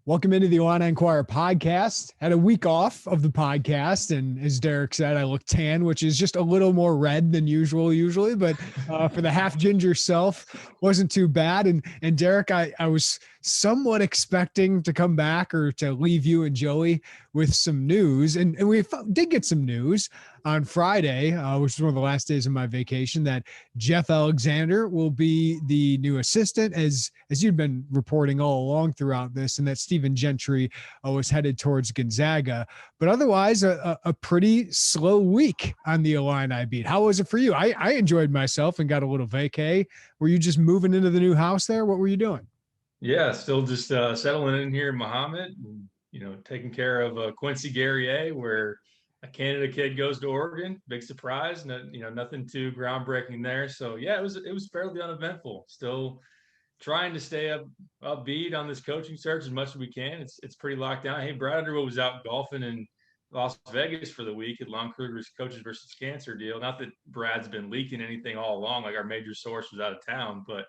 Welcome into the Illini Inquirer podcast. Had a week off of the podcast, and as Derek said, I look tan, which is just a little more red than usually, but for the half ginger self, wasn't too bad. And Derek, I was somewhat expecting to come back or to leave you and Joey with some news, and we did get some news on Friday, which was one of the last days of my vacation, that Jeff Alexander will be the new assistant, as you'd been reporting all along throughout this, and that Stephen Gentry was headed towards Gonzaga. But otherwise, a pretty slow week on the Illini beat. How was it for you? I enjoyed myself and got a little vacay. Were you just moving into the new house there? What were you doing? Yeah, still just settling in here in Muhammad, and, taking care of Quincy Guerrier, where a Canada kid goes to Oregon. Big surprise. No, nothing too groundbreaking there. So yeah, it was fairly uneventful. Still trying to stay upbeat on this coaching search as much as we can. It's pretty locked down. Hey, Brad Underwood was out golfing in Las Vegas for the week at Lon Kruger's Coaches versus Cancer deal. Not that Brad's been leaking anything all along, like our major source was out of town, but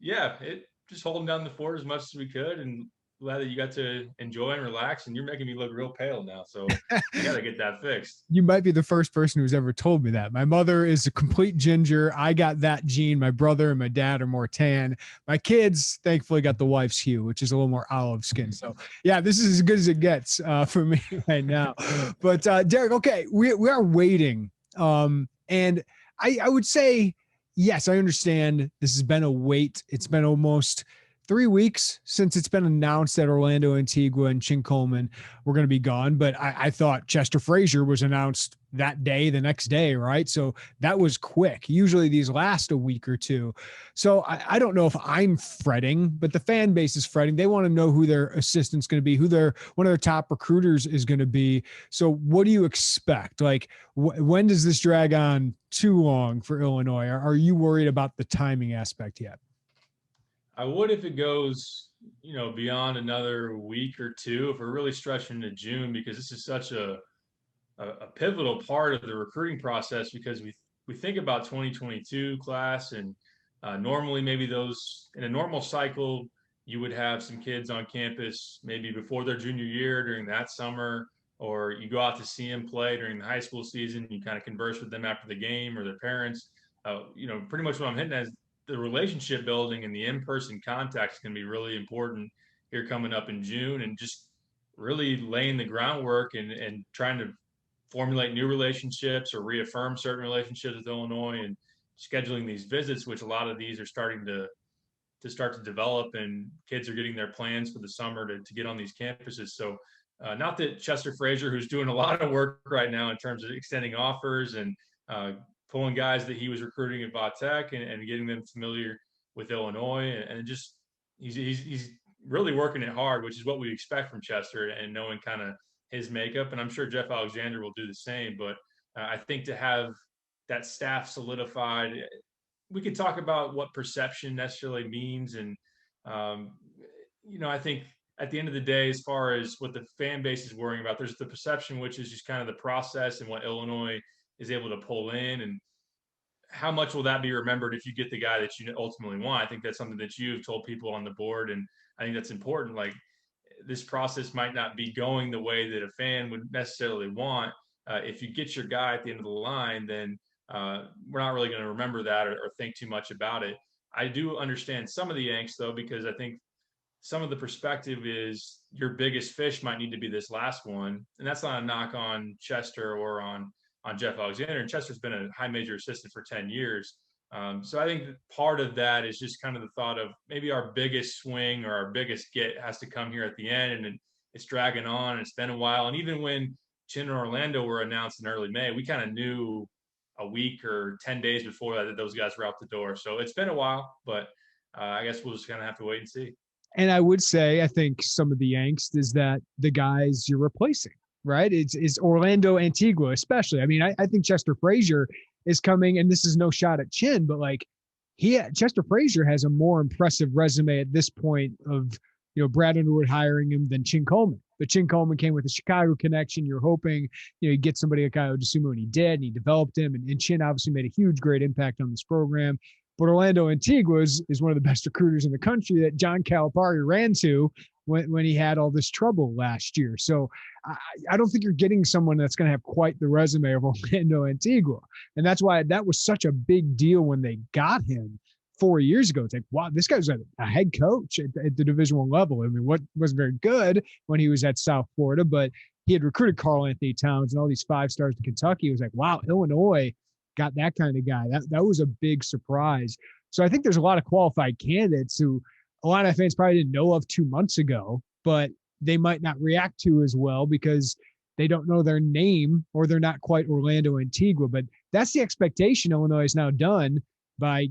yeah, it just holding down the fort as much as we could, and glad that you got to enjoy and relax. And you're making me look real pale now, so I got to get that fixed. You might be the first person who's ever told me that. My mother is a complete ginger. I got that gene. My brother and my dad are more tan. My kids, thankfully, got the wife's hue, which is a little more olive skin. So yeah, this is as good as it gets for me right now. But Derek, okay, we are waiting. And I would say, yes, I understand this has been a wait. It's been almost 3 weeks since it's been announced that Orlando Antigua and Chin Coleman were going to be gone. But I thought Chester Frazier was announced that day, the next day, right? So that was quick. Usually these last a week or two. So I don't know if I'm fretting, but the fan base is fretting. They want to know who their assistant's going to be, who one of their top recruiters is going to be. So what do you expect? Like, when does this drag on too long for Illinois? Are you worried about the timing aspect yet? I would if it goes, beyond another week or two, if we're really stretching to June, because this is such a pivotal part of the recruiting process, because we think about 2022 class, and normally maybe those in a normal cycle, you would have some kids on campus maybe before their junior year during that summer, or you go out to see them play during the high school season. You kind of converse with them after the game or their parents. Pretty much what I'm hitting at is the relationship building and the in-person contact is going to be really important here coming up in June, and just really laying the groundwork and trying to formulate new relationships or reaffirm certain relationships with Illinois, and scheduling these visits, which a lot of these are starting to start to develop, and kids are getting their plans for the summer to get on these campuses. So not that Chester Frazier, who's doing a lot of work right now in terms of extending offers and pulling guys that he was recruiting at Vatech and getting them familiar with Illinois, and just he's really working it hard, which is what we expect from Chester, and knowing kind of his makeup. And I'm sure Jeff Alexander will do the same. But I think to have that staff solidified, we could talk about what perception necessarily means. And, I think at the end of the day, as far as what the fan base is worrying about, there's the perception, which is just kind of the process and what Illinois is able to pull in, and how much will that be remembered if you get the guy that you ultimately want. I think that's something that you've told people on the board, and I think that's important. Like, this process might not be going the way that a fan would necessarily want. If you get your guy at the end of the line, then we're not really going to remember that or think too much about it. I do understand some of the angst, though, because I think some of the perspective is your biggest fish might need to be this last one. And that's not a knock on Chester or on Jeff Alexander. And Chester's been a high major assistant for 10 years. So I think part of that is just kind of the thought of maybe our biggest swing or our biggest get has to come here at the end, and it's dragging on, and it's been a while. And even when Chin and Orlando were announced in early May, we kind of knew a week or 10 days before that those guys were out the door. So it's been a while, but I guess we'll just kind of have to wait and see. And I would say, I think some of the angst is that the guys you're replacing, right? It's Orlando Antigua, especially. I mean, I think Chester Frazier is coming, and this is no shot at Chin, but like Chester Frazier has a more impressive resume at this point of, Brad Underwood hiring him than Chin Coleman. But Chin Coleman came with a Chicago connection. You're hoping, you get somebody like Kyle DeSumo, and he did, and he developed him. And Chin obviously made a huge, great impact on this program. But Orlando Antigua is one of the best recruiters in the country that John Calipari ran to when he had all this trouble last year. So I don't think you're getting someone that's going to have quite the resume of Orlando Antigua. And that's why that was such a big deal when they got him 4 years ago. It's like, wow, this guy's a head coach at the Division I level. I mean, what wasn't very good when he was at South Florida, but he had recruited Karl Anthony Towns and all these 5 stars in Kentucky. It was like, wow, Illinois got that kind of guy. That was a big surprise. So I think there's a lot of qualified candidates who a lot of fans probably didn't know of 2 months ago, but they might not react to as well because they don't know their name or they're not quite Orlando Antigua. But that's the expectation Illinois has now done by,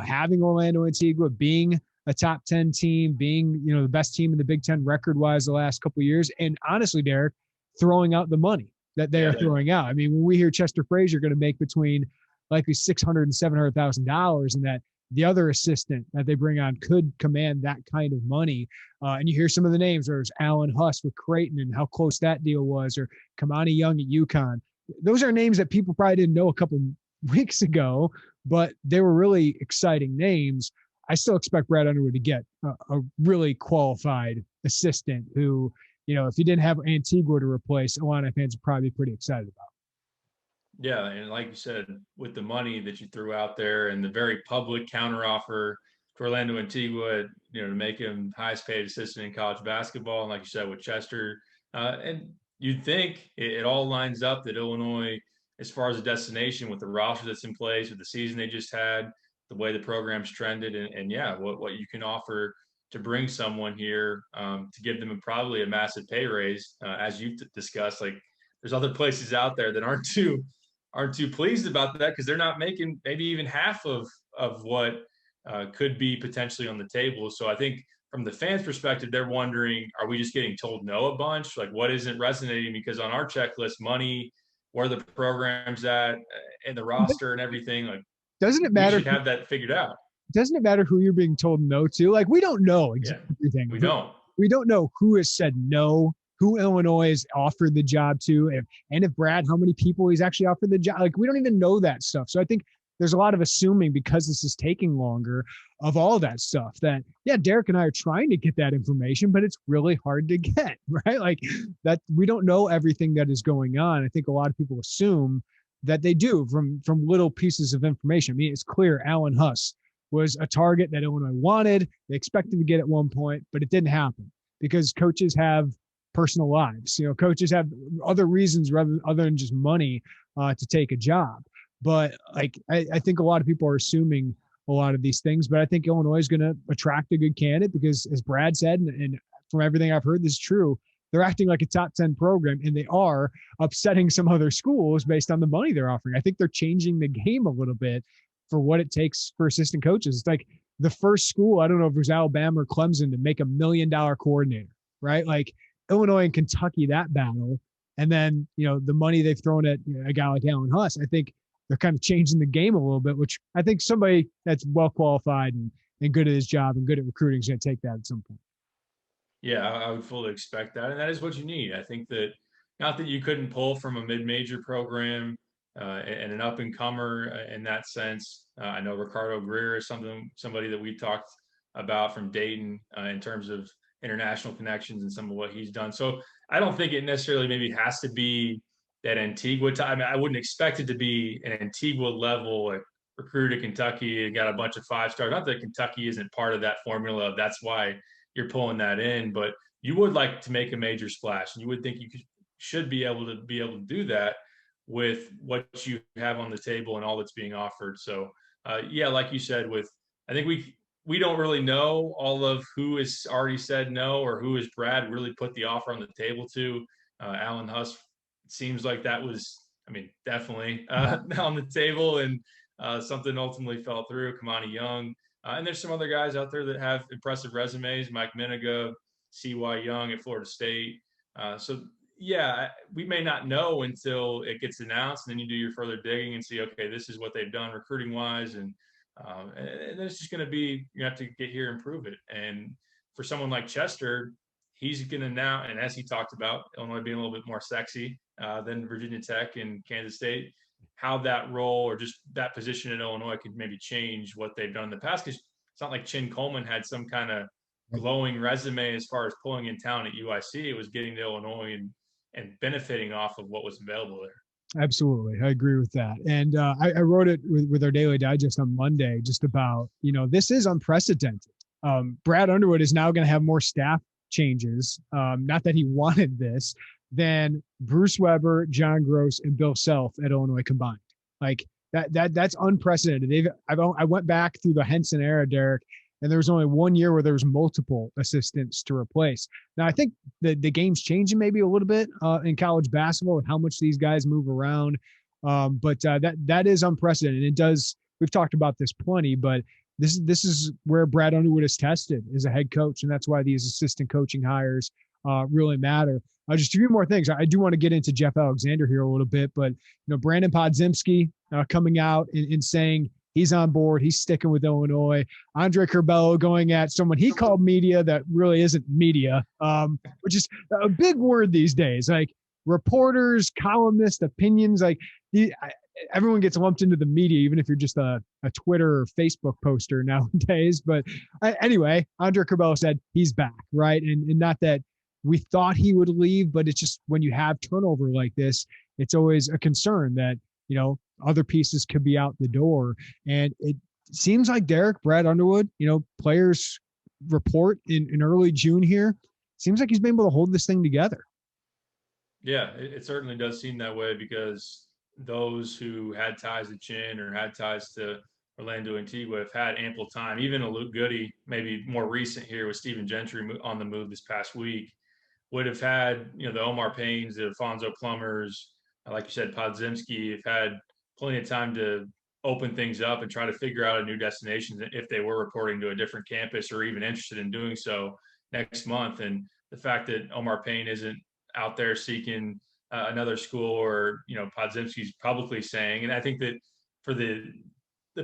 having Orlando Antigua being a top 10 team, being, the best team in the Big Ten record wise the last couple of years. And honestly, Derek, throwing out the money that they are throwing out. I mean, when we hear Chester Frazier going to make between likely $600,000 and $700,000 and that the other assistant that they bring on could command that kind of money. And you hear some of the names, there's Alan Huss with Creighton and how close that deal was, or Kamani Young at UConn. Those are names that people probably didn't know a couple weeks ago, but they were really exciting names. I still expect Brad Underwood to get a really qualified assistant who, if he didn't have Antigua to replace, Illini fans would probably be pretty excited about. Yeah, and like you said, with the money that you threw out there and the very public counteroffer to Orlando Antigua, to make him highest paid assistant in college basketball, and like you said with Chester, and you'd think it all lines up that Illinois, as far as a destination, with the roster that's in place, with the season they just had, the way the program's trended, and yeah, what you can offer to bring someone here to give them probably a massive pay raise, as you've discussed. Like, there's other places out there that aren't too pleased about that because they're not making maybe even half of what could be potentially on the table. So I think from the fans' perspective, they're wondering, are we just getting told no a bunch? Like, what isn't resonating? Because on our checklist, money, where the program's at, and the roster and everything, like, doesn't it matter? We should have that figured out. Doesn't it matter who you're being told no to? Like, we don't know exactly everything. We don't. We don't know who has said no, who Illinois has offered the job to, and if Brad, how many people he's actually offered the job. Like, we don't even know that stuff. So I think there's a lot of assuming because this is taking longer of all that stuff that, yeah, Derek and I are trying to get that information, but it's really hard to get, right? Like, that we don't know everything that is going on. I think a lot of people assume that they do from little pieces of information. I mean, it's clear Alan Huss was a target that Illinois wanted. They expected to get at one point, but it didn't happen because coaches have personal lives. Coaches have other reasons other than just money to take a job. But like, I think a lot of people are assuming a lot of these things, but I think Illinois is going to attract a good candidate because, as Brad said, and from everything I've heard, this is true. They're acting like a top 10 program, and they are upsetting some other schools based on the money they're offering. I think they're changing the game a little bit for what it takes for assistant coaches. It's like the first school, I don't know if it was Alabama or Clemson, to make $1 million coordinator, right? Like Illinois and Kentucky, that battle. And then, the money they've thrown at a guy like Alan Huss, I think they're kind of changing the game a little bit, which I think somebody that's well qualified and good at his job and good at recruiting is going to take that at some point. Yeah, I would fully expect that. And that is what you need. I think that not that you couldn't pull from a mid-major program and an up-and-comer in that sense. I know Ricardo Greer is somebody that we talked about from Dayton in terms of international connections and some of what he's done. So I don't think it necessarily maybe has to be that Antigua time. I mean, I wouldn't expect it to be an Antigua level, like recruited to Kentucky and got a bunch of 5-stars. Not that Kentucky isn't part of that formula. That's why you're pulling that in, but you would like to make a major splash, and you would think you should be able to do that with what you have on the table and all that's being offered. So, yeah, like you said, I think we don't really know all of who has already said no or who has Brad really put the offer on the table to. Alan Huss seems like that was, I mean, definitely on the table, and something ultimately fell through. Kamani Young. And there's some other guys out there that have impressive resumes, Mike Miniga, C.Y. Young at Florida State. So, yeah, we may not know until it gets announced, and then you do your further digging and see, okay, this is what they've done recruiting-wise, and then it's just going to be, you have to get here and prove it. And for someone like Chester, he's going to now, and as he talked about, Illinois being a little bit more sexy than Virginia Tech and Kansas State, how that role or just that position in Illinois could maybe change what they've done in the past. Because it's not like Chin Coleman had some kind of glowing resume as far as pulling in talent at UIC. It was getting to Illinois and benefiting off of what was available there. Absolutely. I agree with that. And I wrote it with our daily digest on Monday, just about, this is unprecedented. Brad Underwood is now going to have more staff changes. Not that he wanted this, than Bruce Weber, John Gross, and Bill Self at Illinois combined. Like that's unprecedented. I went back through the Henson era, Derek, and there was only 1 year where there was multiple assistants to replace. Now, I think the game's changing maybe a little bit in college basketball with how much these guys move around. But that is unprecedented. It does. We've talked about this plenty, but this is where Brad Underwood is tested as a head coach, and that's why these assistant coaching hires really matter. Just a few more things. I do want to get into Jeff Alexander here a little bit, but Brandon Podziemski coming out and saying he's on board. He's sticking with Illinois. Andre Curbelo going at someone he called media that really isn't media, which is a big word these days. Like reporters, columnists, opinions. Like everyone gets lumped into the media, even if you're just a Twitter or Facebook poster nowadays. But anyway, Andre Curbelo said he's back, right? And not that we thought he would leave, but it's just when you have turnover like this, it's always a concern that, other pieces could be out the door. And it seems like Brad Underwood, players report in early June here, seems like he's been able to hold this thing together. Yeah, it certainly does seem that way because those who had ties to Chin or had ties to Orlando Antigua have had ample time. Even a Luke Goody, maybe more recent here with Stephen Gentry on the move this past week, would have had, the Omar Paynes, the Alfonso Plumbers, like you said, Podziemski, have had plenty of time to open things up and try to figure out a new destination if they were reporting to a different campus or even interested in doing so next month. And the fact that Omar Payne isn't out there seeking another school, or Podziemski's publicly saying, and I think that for the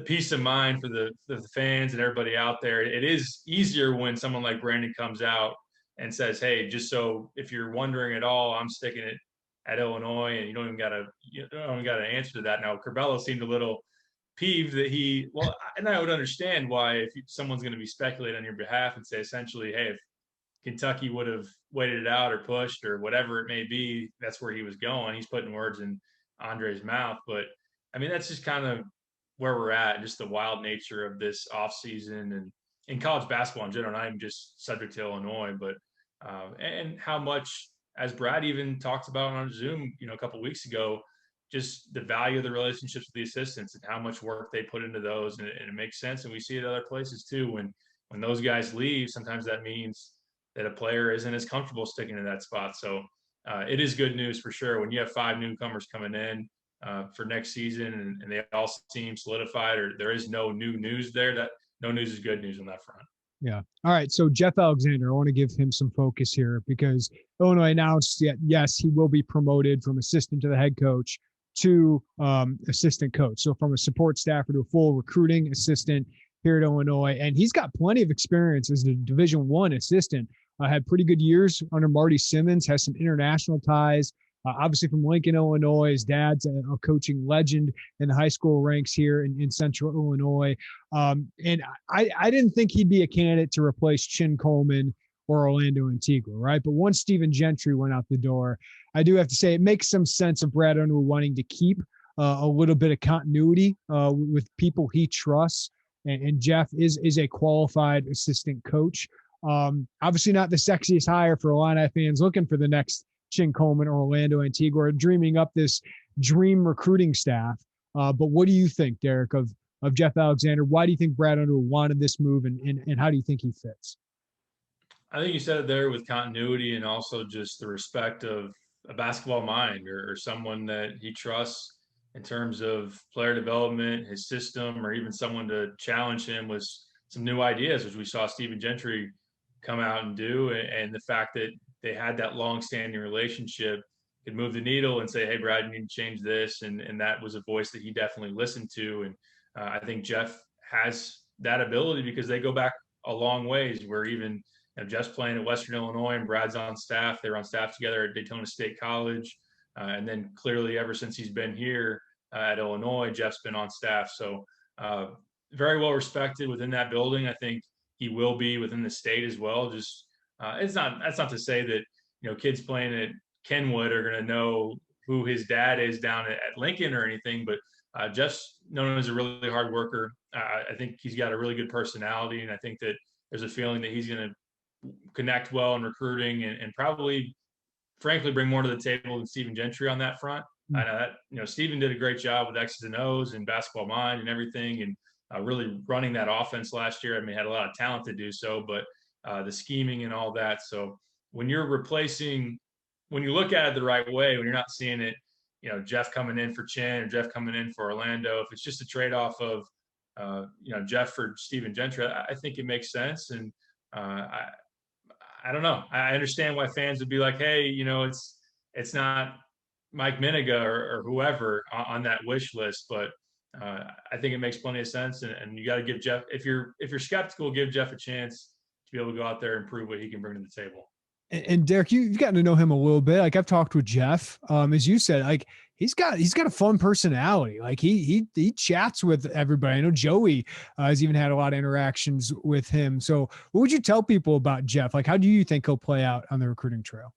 peace of mind for the fans and everybody out there, it is easier when someone like Brandon comes out and says, "Hey, just so if you're wondering at all, I'm sticking it at Illinois," and you don't even got to answer to that. Now, Curbelo seemed a little peeved that and I would understand why if someone's going to be speculating on your behalf and say essentially, "Hey, if Kentucky would have waited it out or pushed or whatever it may be," that's where he was going. He's putting words in Andre's mouth, but I mean that's just kind of where we're at, just the wild nature of this offseason and in college basketball in general, not even just subject to Illinois, but and how much, as Brad even talked about on Zoom, a couple of weeks ago, just the value of the relationships with the assistants and how much work they put into those, and it makes sense. And we see it other places too. When those guys leave, sometimes that means that a player isn't as comfortable sticking to that spot. So it is good news for sure when you have 5 newcomers coming in for next season and they all seem solidified, or there is no new news there. That no news is good news on that front. Yeah. All right. So Jeff Alexander, I want to give him some focus here because Illinois announced that, yes, he will be promoted from assistant to the head coach to assistant coach. So from a support staffer to a full recruiting assistant here at Illinois. And he's got plenty of experience as a Division I assistant. Had pretty good years under Marty Simmons, has some international ties. Obviously from Lincoln, Illinois. His dad's a coaching legend in the high school ranks here in Central Illinois. And I didn't think he'd be a candidate to replace Chin Coleman or Orlando Antigua, right? But once Stephen Gentry went out the door, I do have to say it makes some sense of Brad Underwood wanting to keep a little bit of continuity with people he trusts. And Jeff is a qualified assistant coach. Obviously not the sexiest hire for Illini fans looking for the next Chin Coleman or Orlando Antigua, dreaming up this dream recruiting staff. But what do you think, Derek, of Jeff Alexander? Why do you think Brad Underwood wanted this move, and how do you think he fits? I think you said it there with continuity and also just the respect of a basketball mind or someone that he trusts in terms of player development, his system, or even someone to challenge him with some new ideas, which we saw Stephen Gentry come out and do. And the fact that they had that long-standing relationship could move the needle and say, "Hey, Brad, you need to change this," and that was a voice that he definitely listened to. And I think Jeff has that ability because they go back a long ways. Where even Jeff's playing at Western Illinois and Brad's on staff. They were on staff together at Daytona State College, and then clearly ever since he's been here, at Illinois. Jeff's been on staff. So very well respected within that building. I think he will be within the state as well. Just that's not to say that, kids playing at Kenwood are going to know who his dad is down at Lincoln or anything, but Jeff's known as a really hard worker. I think he's got a really good personality, and I think that there's a feeling that he's going to connect well in recruiting and probably, frankly, bring more to the table than Stephen Gentry on that front. I know that, Stephen did a great job with X's and O's and basketball mind and everything, and really running that offense last year. I mean, had a lot of talent to do so, but the scheming and all that. So when you look at it the right way, when you're not seeing it, Jeff coming in for Chin or Jeff coming in for Orlando, if it's just a trade-off of, Jeff for Stephen Gentry, I think it makes sense. And I don't know. I understand why fans would be like, hey, it's not Mike Miniga or whoever on that wish list, but I think it makes plenty of sense. And you got to give Jeff, if you're skeptical, give Jeff a chance to be able to go out there and prove what he can bring to the table. And Derek, you've gotten to know him a little bit. Like I've talked with Jeff, as you said, like he's got a fun personality. Like he chats with everybody. I know Joey has even had a lot of interactions with him. So what would you tell people about Jeff? Like, how do you think he'll play out on the recruiting trail?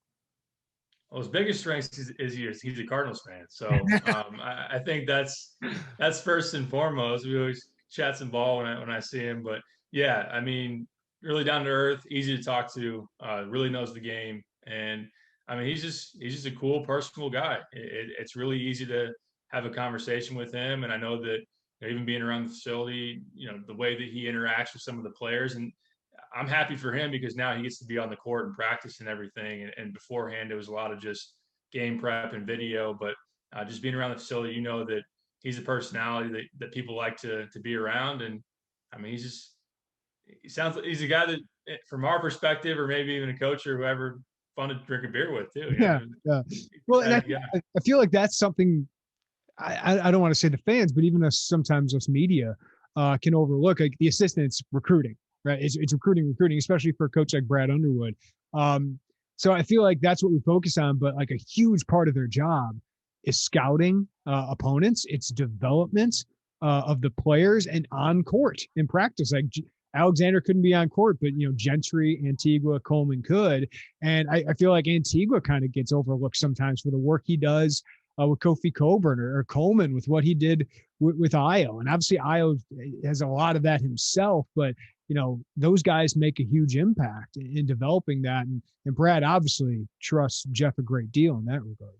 Well, his biggest strength is he's a Cardinals fan. So I think that's first and foremost. We always chat some ball when I see him, but yeah, I mean, really down to earth, easy to talk to, really knows the game. And I mean, he's just a cool, personal guy. It's really easy to have a conversation with him. And I know that even being around the facility, the way that he interacts with some of the players, and I'm happy for him because now he gets to be on the court and practice and everything. And beforehand, it was a lot of just game prep and video, but just being around the facility, that he's a personality that people like to be around. And I mean, he sounds like he's a guy that, from our perspective, or maybe even a coach or whoever, fun to drink a beer with too. Yeah. Well, and I feel like that's something I don't want to say the fans, but even sometimes us media can overlook. Like the assistants recruiting, right? It's recruiting, especially for a coach like Brad Underwood. So I feel like that's what we focus on, but like a huge part of their job is scouting opponents. It's development of the players and on court in practice. Like Alexander couldn't be on court, but Gentry, Antigua, Coleman could. And I feel like Antigua kind of gets overlooked sometimes for the work he does with Kofi Coburn or Coleman with what he did with Io. And obviously Io has a lot of that himself, but those guys make a huge impact in developing that. And Brad obviously trusts Jeff a great deal in that regard.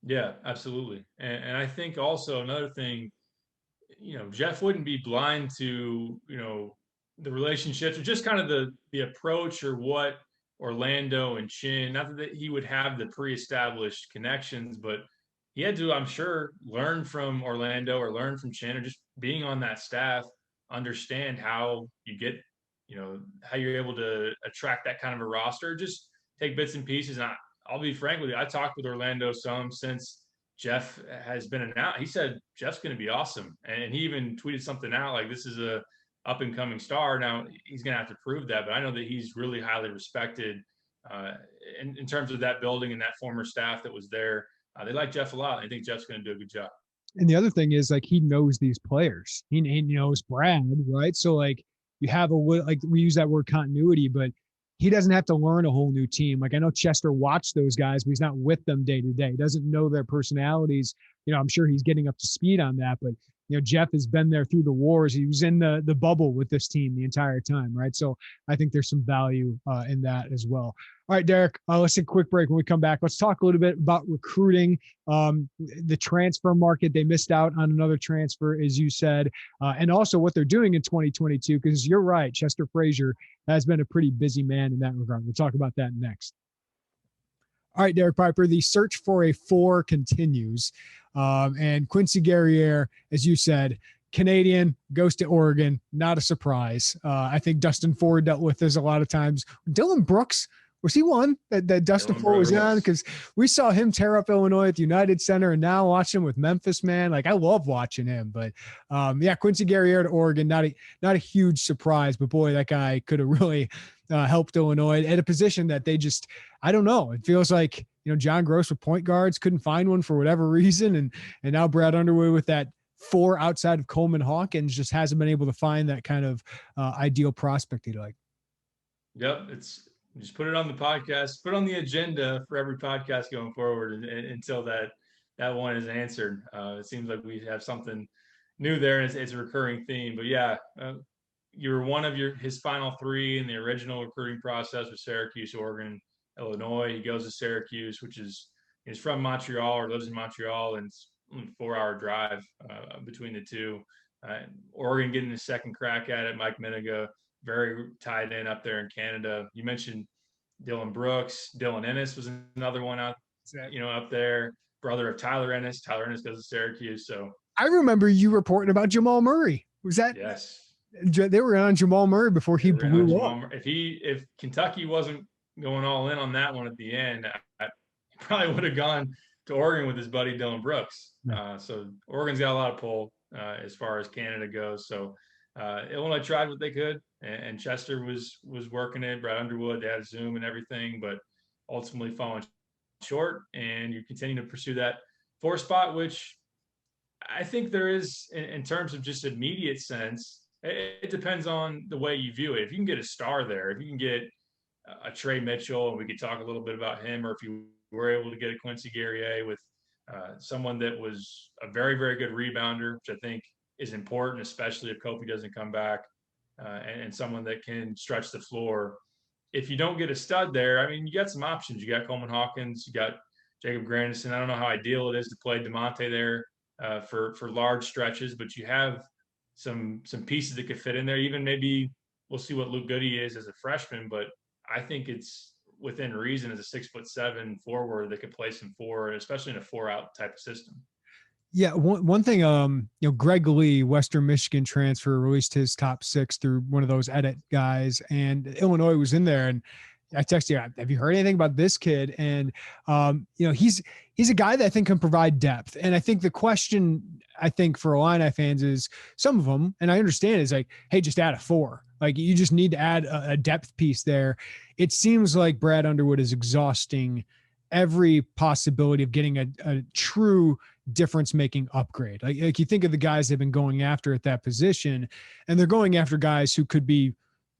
Yeah, absolutely. And I think also another thing, Jeff wouldn't be blind to, the relationships or just kind of the approach or what Orlando and Chin, not that he would have the pre-established connections, but he had to, I'm sure, learn from Orlando or learn from Chin or just being on that staff, understand how you get, how you're able to attract that kind of a roster, just take bits and pieces. And I'll be frank with you, I talked with Orlando some since Jeff has been announced. He said, Jeff's going to be awesome. And he even tweeted something out like, this is a up and coming star. Now he's going to have to prove that, but I know that he's really highly respected in terms of that building and that former staff that was there. They like Jeff a lot. I think Jeff's going to do a good job. And the other thing is like, he knows these players. He knows Brad, right? So like you have we use that word continuity, but he doesn't have to learn a whole new team. Like I know Chester watched those guys, but he's not with them day to day. He doesn't know their personalities. I'm sure he's getting up to speed on that, but Jeff has been there through the wars. He was in the bubble with this team the entire time, right? So I think there's some value in that as well. All right, Derek, let's take a quick break. When we come back, let's talk a little bit about recruiting, the transfer market. They missed out on another transfer, as you said, and also what they're doing in 2022, because you're right, Chester Frazier has been a pretty busy man in that regard. We'll talk about that next. All right, Derek Piper, the search for a 4 continues. And Quincy Guerriere, as you said, Canadian, goes to Oregon, not a surprise. I think Dustin Ford dealt with this a lot of times. Dylan Brooks, was he one that Dustin Ford was on? Because we saw him tear up Illinois at the United Center, and now watch him with Memphis, man. Like I love watching him, but Quincy Guerriere to Oregon, not a huge surprise, but boy, that guy could have really helped Illinois at a position that they just, I don't know. It feels like John Gross with point guards, couldn't find one for whatever reason. And now Brad Underwood with that 4 outside of Coleman Hawkins just hasn't been able to find that kind of ideal prospect he'd like. Yep. It's just put it on the podcast, put on the agenda for every podcast going forward until that one is answered. It seems like we have something new there, and it's a recurring theme. But yeah, you were one of his final 3 in the original recruiting process with Syracuse, Oregon, Illinois. He goes to Syracuse, which is from Montreal or lives in Montreal, and it's a 4-hour drive between the two. Oregon getting a second crack at it. Mike Miniga, very tied in up there in Canada. You mentioned Dylan Brooks. Dylan Ennis was another one out, up there. Brother of Tyler Ennis. Tyler Ennis goes to Syracuse. So I remember you reporting about Jamal Murray. Was that? Yes. They were on Jamal Murray before he blew up. If Kentucky wasn't going all in on that one at the end, I probably would have gone to Oregon with his buddy Dylan Brooks. So Oregon's got a lot of pull as far as Canada goes. So Illinois tried what they could, and Chester was working it. Brad Underwood, they had Zoom and everything, but ultimately falling short. And you continue to pursue that 4 spot, which I think there is in terms of just immediate sense. It depends on the way you view it. If you can get a star there, if you can get a Trey Mitchell, and we could talk a little bit about him, or if you were able to get a Quincy Guerrier with someone that was a very, very good rebounder, which I think is important, especially if Kofi doesn't come back, and someone that can stretch the floor. If you don't get a stud there, I mean, you got some options. You got Coleman Hawkins, you got Jacob Grandison. I don't know how ideal it is to play DeMonte there for large stretches, but you have some pieces that could fit in there. Even maybe we'll see what Luke Goody is as a freshman, but I think it's within reason as a 6'7" forward that could play some 4, especially in a 4-out type of system. Yeah, one thing, Greg Lee, Western Michigan transfer, released his top 6 through one of those edit guys, and Illinois was in there. And I texted you, have you heard anything about this kid? And he's a guy that I think can provide depth. And I think the question, I think, for Illini fans is, some of them, and I understand, is like, hey, just add a 4. Like, you just need to add a depth piece there. It seems like Brad Underwood is exhausting every possibility of getting a true difference-making upgrade. Like you think of the guys they've been going after at that position, and they're going after guys who could be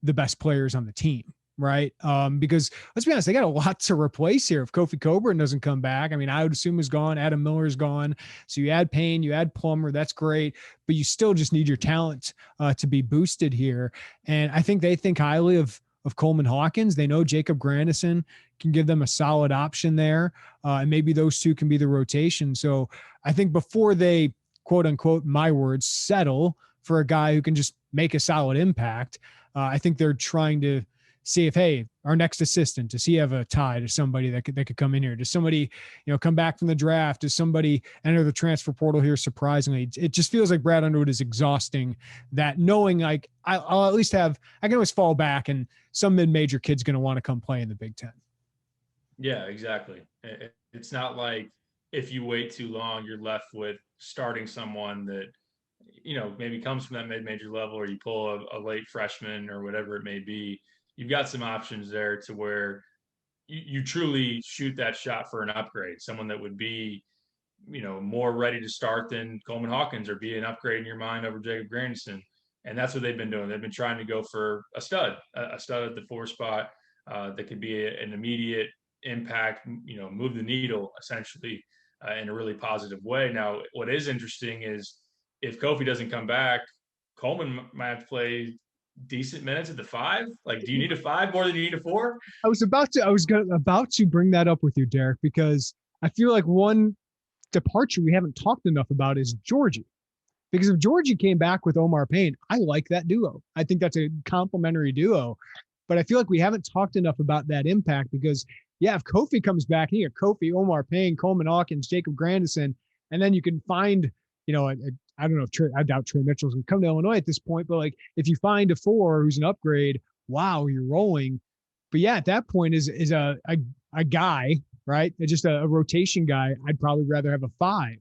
the best players on the team. Right. Because let's be honest, they got a lot to replace here. If Kofi Coburn doesn't come back, I mean, I would assume is gone. Adam Miller is gone. So you add Payne, you add Plummer. That's great. But you still just need your talent to be boosted here. And I think they think highly of Coleman Hawkins. They know Jacob Grandison can give them a solid option there. And maybe those two can be the rotation. So I think before they, quote unquote, my words, settle for a guy who can just make a solid impact, I think they're trying to see if, hey, our next assistant, does he have a tie to somebody that could come in here? Does somebody, come back from the draft? Does somebody enter the transfer portal here? Surprisingly, it just feels like Brad Underwood is exhausting that, knowing like I'll at least I can always fall back, and some mid-major kid's going to want to come play in the Big Ten. Yeah, exactly. It's not like if you wait too long, you're left with starting someone that, maybe comes from that mid-major level, or you pull a late freshman or whatever it may be. You've got some options there to where you truly shoot that shot for an upgrade, someone that would be, more ready to start than Coleman Hawkins, or be an upgrade in your mind over Jacob Grandison. And that's what they've been doing. They've been trying to go for a stud at the 4 spot that could be an immediate impact, move the needle essentially in a really positive way. Now, what is interesting is if Kofi doesn't come back, Coleman might have to play decent minutes at the 5. Like, do you need a 5 more than you need a 4? I was about to bring that up with you, Derek, because I feel like one departure we haven't talked enough about is Georgie. Because if Georgie came back with Omar Payne, I like that duo. I think that's a complementary duo. But I feel like we haven't talked enough about that impact, because, yeah, if Kofi comes back, you got Kofi, Omar Payne, Coleman Hawkins, Jacob Grandison, and then you can find, I don't know if I doubt Trey Mitchell's going to come to Illinois at this point, but like if you find a 4 who's an upgrade, wow, you're rolling. But yeah, at that point is a guy, right? Just a rotation guy. I'd probably rather have a 5,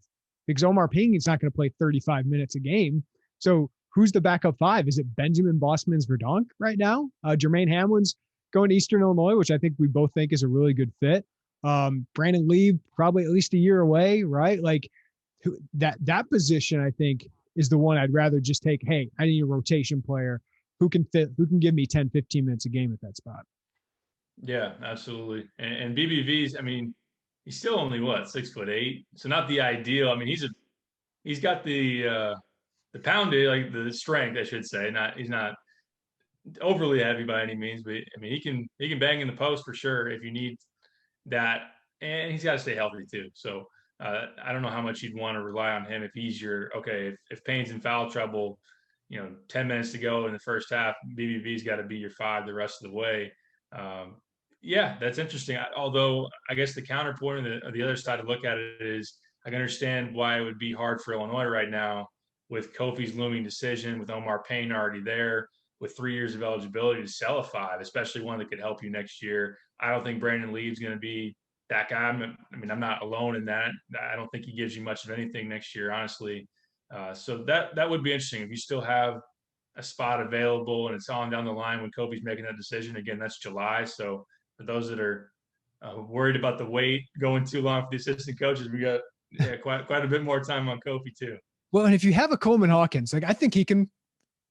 because Omar Payne is not going to play 35 minutes a game. So who's the backup 5? Is it Benjamin Bosmans Verdonk right now? Jermaine Hamlin's going to Eastern Illinois, which I think we both think is a really good fit. Brandon Lee probably at least a year away, right? Like that position, I think, is the one I'd rather just take. Hey, I need a rotation player who can give me 10, 15 minutes a game at that spot. Yeah, absolutely. And BBV's, I mean, he's still only what, 6'8", so not the ideal. I mean, he's got the poundage, like the strength, I should say. Not he's not overly heavy by any means, but I mean, he can bang in the post for sure if you need that, and he's got to stay healthy too. So I don't know how much you'd want to rely on him if he's your okay. If Payne's in foul trouble, 10 minutes to go in the first half, BBV's got to be your five the rest of the way. Um, yeah, that's interesting. Although I guess the counterpoint or the other side to look at it is I can understand why it would be hard for Illinois right now with Kofi's looming decision, with Omar Payne already there, with 3 years of eligibility to sell a five, especially one that could help you next year. I don't think Brandon Lee's going to be that guy. I'm not alone in that. I don't think he gives you much of anything next year, honestly. So that would be interesting if you still have a spot available and it's on down the line when Kofi's making that decision. Again, that's July. So for those that are worried about the wait going too long for the assistant coaches, we got quite a bit more time on Kofi too. Well, and if you have a Coleman Hawkins, like I think he can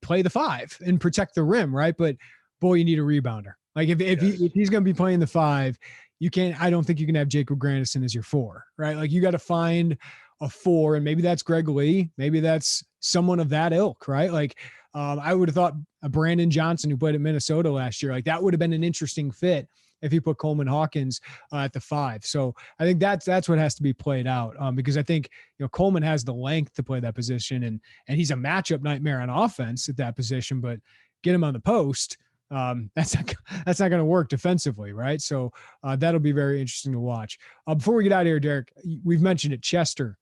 play the five and protect the rim, right? But boy, you need a rebounder. Like if he's going to be playing the five, you can't. I don't think you can have Jacob Grandison as your four, right? Like you got to find a four, and maybe that's Greg Lee, maybe that's someone of that ilk, right? Like I would have thought a Brandon Johnson who played at Minnesota last year, like that would have been an interesting fit if he put Coleman Hawkins at the five. So I think that's what has to be played out because I think Coleman has the length to play that position, and he's a matchup nightmare on offense at that position. But get him on the post, that's not going to work defensively, right? So that'll be very interesting to watch. Before we get out of here, Derek, we've mentioned it, Chester.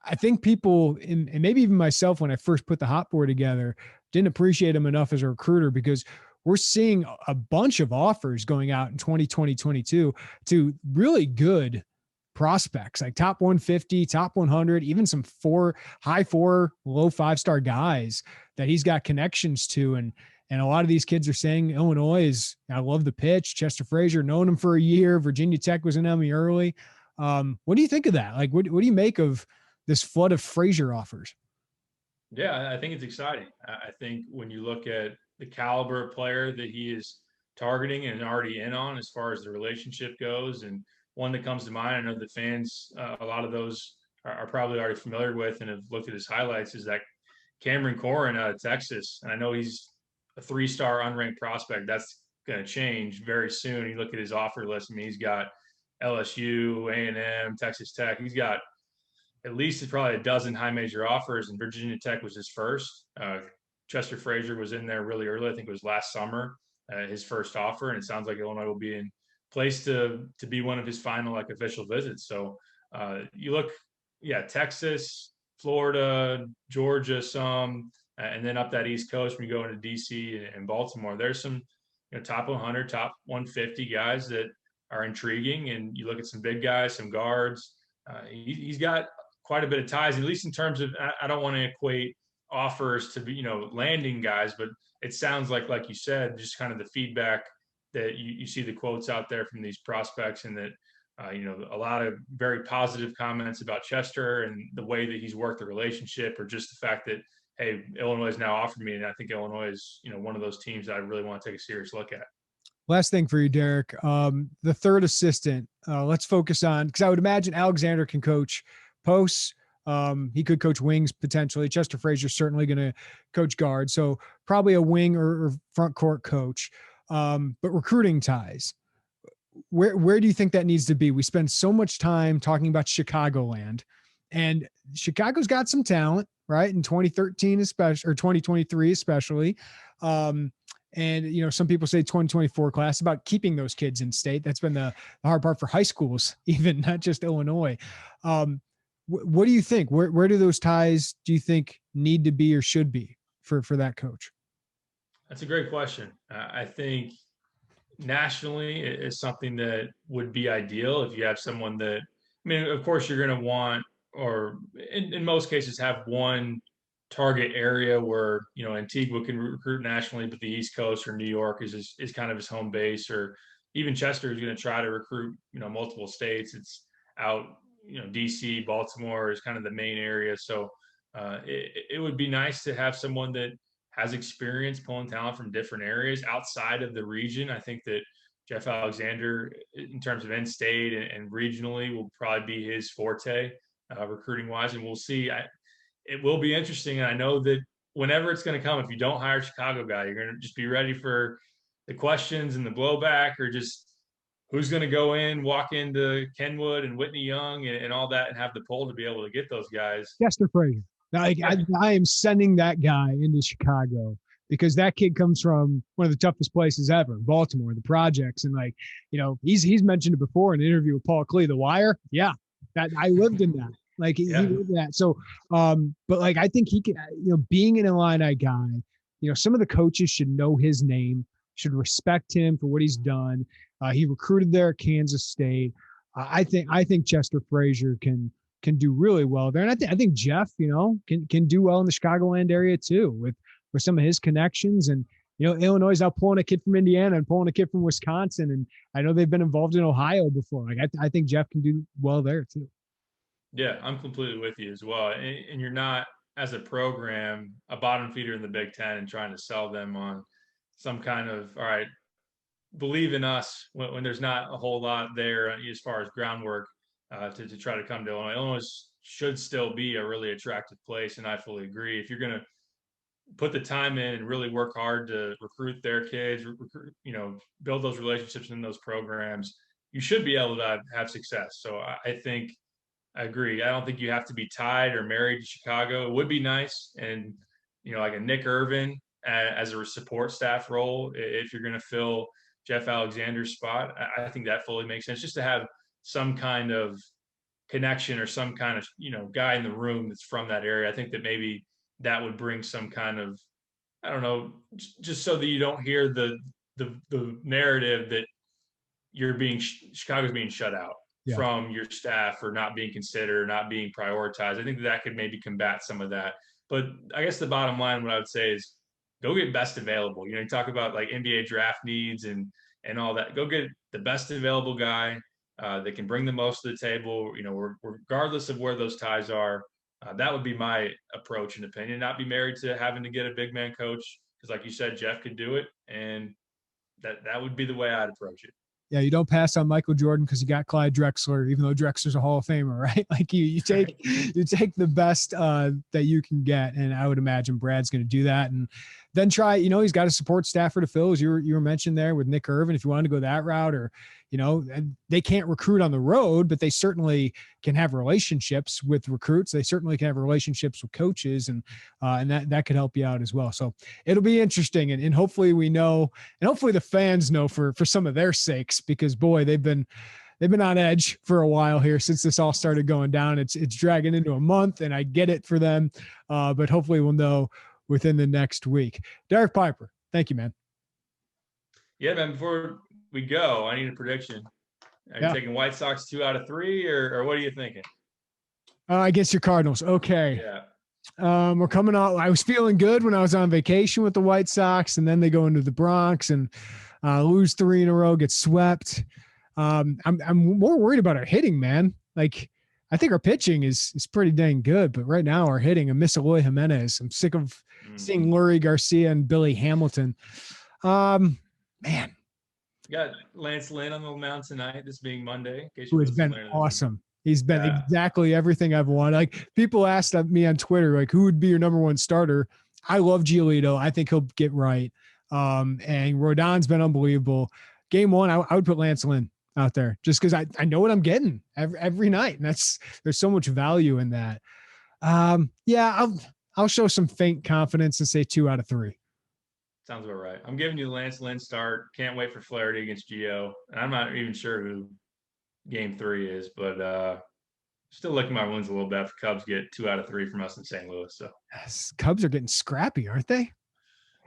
I think people, and maybe even myself, when I first put the hot board together, didn't appreciate him enough as a recruiter because we're seeing a bunch of offers going out in 2020, 22 to really good prospects, like top 150, top 100, even some high four, low 5-star guys that he's got connections to. And a lot of these kids are saying Illinois I love the pitch. Chester Frazier, known him for a year. Virginia Tech was an Emmy early. What do you think of that? Like, what do you make of this flood of Frazier offers? Yeah, I think it's exciting. I think when you look at the caliber of player that he is targeting and already in on as far as the relationship goes, and one that comes to mind, I know the fans, a lot of those are probably already familiar with and have looked at his highlights, is that Cameron Corrin out of Texas. And I know he's a 3-star unranked prospect. That's going to change very soon. You look at his offer list. I mean, he's got LSU, A&M, Texas Tech. He's got at least probably a dozen high major offers, and Virginia Tech was his first. Chester Frazier was in there really early. I think it was last summer, his first offer, and it sounds like Illinois will be in place to be one of his final like official visits. So you look, Texas, Florida, Georgia, some, and then up that East Coast when you go into DC and Baltimore. There's some top 100, top 150 guys that are intriguing, and you look at some big guys, some guards. He's got quite a bit of ties, at least in terms of, I don't want to equate offers to be, landing guys, but it sounds like you said, just kind of the feedback that you see the quotes out there from these prospects, and that, a lot of very positive comments about Chester and the way that he's worked the relationship, or just the fact that, hey, Illinois has now offered me, and I think Illinois is, one of those teams that I really want to take a serious look at. Last thing for you, Derek, the third assistant, let's focus on, because I would imagine Alexander can coach posts. He could coach wings potentially. Chester Frazier certainly going to coach guard. So probably a wing or front court coach. But recruiting ties, where do you think that needs to be? We spend so much time talking about Chicagoland, and Chicago's got some talent, right? In 2013, especially, or 2023, especially. And, some people say 2024 class about keeping those kids in state. That's been the hard part for high schools, even not just Illinois. What do you think? Where do those ties, do you think, need to be or should be for that coach? That's a great question. I think nationally is something that would be ideal if you have someone that, I mean, of course, you're going to want, or in most cases, have one target area where, Antigua can recruit nationally, but the East Coast or New York is kind of his home base, or, even Chester is going to try to recruit, multiple states. It's out, DC, Baltimore is kind of the main area. So it would be nice to have someone that has experience pulling talent from different areas outside of the region. I think that Jeff Alexander, in terms of in-state and regionally, will probably be his forte, recruiting wise, and we'll see. It will be interesting, and I know that whenever it's going to come, if you don't hire a Chicago guy, you're going to just be ready for the questions and the blowback, or just who's going to go in, walk into Kenwood and Whitney Young and all that, and have the pull to be able to get those guys. Chester Frazier. I am sending that guy into Chicago because that kid comes from one of the toughest places ever, Baltimore, the projects. And he's mentioned it before in an interview with Paul Klee, The Wire. Yeah, that I lived in that. He lived that. So, but I think he can, being an Illini guy, some of the coaches should know his name, should respect him for what he's done. He recruited there at Kansas State. I think Chester Frazier can do really well there. And I think Jeff, can do well in the Chicagoland area too with some of his connections. And, Illinois is now pulling a kid from Indiana and pulling a kid from Wisconsin. And I know they've been involved in Ohio before. I think Jeff can do well there too. Yeah, I'm completely with you as well. And you're not, as a program, a bottom feeder in the Big Ten and trying to sell them on some kind of, all right, believe in us when there's not a whole lot there as far as groundwork to try to come to Illinois. Illinois should still be a really attractive place, and I fully agree. If you're going to put the time in and really work hard to recruit their kids, build those relationships in those programs, you should be able to have success. So I think I agree. I don't think you have to be tied or married to Chicago. It would be nice, and like a Nick Irvin as a support staff role, if you're going to fill Jeff Alexander's spot, I think that fully makes sense. Just to have some kind of connection or some kind of guy in the room that's from that area. I think that maybe that would bring some kind of, I don't know, just so that you don't hear the narrative that Chicago's being shut out from your staff or not being considered, not being prioritized. I think that could maybe combat some of that. But I guess the bottom line, what I would say is go get best available. You talk about NBA draft needs and all that. Go get the best available guy that can bring the most to the table, regardless of where those ties are. That would be my approach and opinion. Not be married to having to get a big man coach, because like you said, Jeff could do it. And that would be the way I'd approach it. Yeah, you don't pass on Michael Jordan because you got Clyde Drexler, even though Drexler's a Hall of Famer, right? You take the best that you can get, and I would imagine Brad's going to do that. And then try, he's got a support staffer to fill, as you were mentioned there with Nick Irvin. If you wanted to go that route, or they can't recruit on the road, but they certainly can have relationships with recruits. They certainly can have relationships with coaches, and that could help you out as well. So it'll be interesting, and hopefully we know, and hopefully the fans know for some of their sakes, because boy, they've been on edge for a while here since this all started going down. It's dragging into a month, and I get it for them, but hopefully we'll know within the next week. Derek Piper, thank you, man. Yeah, man. Before we go, I need a prediction. Are you taking White Sox 2 out of 3, or what are you thinking? Against your Cardinals. Okay. Yeah. We're coming out. I was feeling good when I was on vacation with the White Sox, and then they go into the Bronx and lose 3 in a row, get swept. I'm more worried about our hitting, man. I think our pitching is pretty dang good, but right now our hitting, I miss Eloy Jimenez. I'm sick of seeing Lurie Garcia and Billy Hamilton. Man. You got Lance Lynn on the mound tonight, this being Monday. Who has been awesome. He's been exactly everything I've wanted. People asked me on Twitter, who would be your number one starter? I love Giolito. I think he'll get right. And Rodon's been unbelievable. Game 1, I would put Lance Lynn out there just because I know what I'm getting every night. And there's so much value in that. I'll show some faint confidence and say 2 out of 3. Sounds about right. I'm giving you the Lance Lynn start. Can't wait for Flaherty against Gio. And I'm not even sure who game 3 is, but still licking my wounds a little bit if Cubs get 2 out of 3 from us in St. Louis. So Cubs are getting scrappy, aren't they?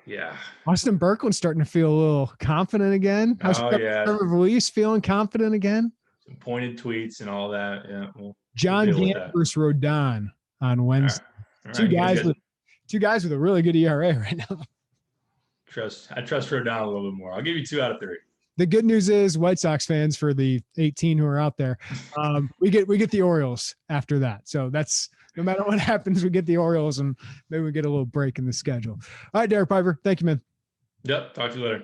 Yeah. Austin Berkland's starting to feel a little confident again. Trevor Release feeling confident again. Some pointed tweets and all that. Yeah. John Gant versus Rodon on Wednesday. All right. Two guys with a really good ERA right now. I trust Rodon a little bit more. I'll give you 2 out of 3. the good news is White Sox fans, for the 18 who are out there, we get the Orioles after that. So that's, no matter what happens, we get the Orioles, and maybe we get a little break in the schedule. All right, Derek Piper. Thank you, man. Yep. Talk to you later.